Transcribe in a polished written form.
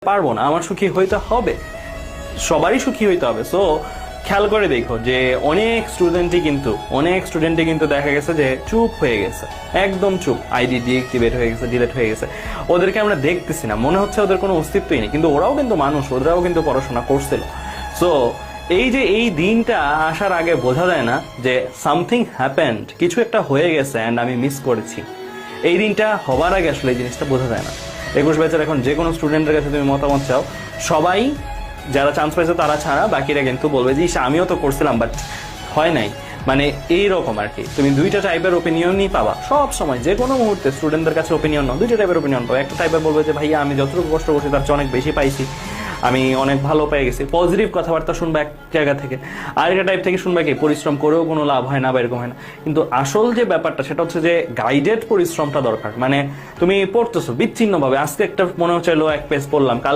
পারবো না, আমার সুখী হইতে হবে, সবারই সুখী হইতে হবে। সো খেয়াল করে দেখো যে অনেক স্টুডেন্টই কিন্তু দেখা গেছে যে চুপ হয়ে গেছে, একদম চুপ, আইডি ডিএক্টিভেট হয়ে গেছে, ডিলিট হয়ে গেছে। ওদেরকে আমরা দেখতেছি না, মনে হচ্ছে ওদের কোনো অস্তিত্বই নেই, কিন্তু ওরাও কিন্তু মানুষ, ওরাও কিন্তু পড়াশোনা করছিল। সো এই যে এই দিনটা আসার আগে বোঝা যায় না যে সামথিং হ্যাপেন্ড, কিছু একটা হয়ে গেছে অ্যান্ড আমি মিস করেছি। এই দিনটা হবার আগে আসলে এই জিনিসটা বোঝা যায় না। 21 ব্যাচের এখন যে কোনো স্টুডেন্টের কাছে তুমি মতামত চাও, সবাই যারা চান্স পাইছে তারা ছাড়া বাকিরা কিন্তু বলবে যে আমিও তো করছিলাম বাট হয় নাই, মানে এইরকম আর কি। তুমি দুইটা টাইপের ওপিনিয়নই পাবা সব সময়, যে কোনো মুহূর্তে স্টুডেন্টদের কাছে ওপিনিয়ন নাও, দুইটা টাইপের ওপিনিয়ন পাবো। একটা টাইপের বলবে যে ভাইয়া আমি যতটুকু কষ্ট করছি তার চেয়ে অনেক বেশি পাইছি, আমি অনেক ভালো পেয়ে গেছি, পজিটিভ কথাবার্তা শুনবা এক জায়গা থেকে। আরেকটা টাইপ থেকে শুনবা কি পরিশ্রম করেও কোনো লাভ হয় না বা এরকম হয় না। কিন্তু আসল যে ব্যাপারটা সেটা হচ্ছে যে গাইডেড পরিশ্রমটা দরকার। মানে তুমি পড়তেছো বিচ্ছিন্নভাবে, আজকে একটা মনে হচ্ছে এক পেজ পড়লাম, কাল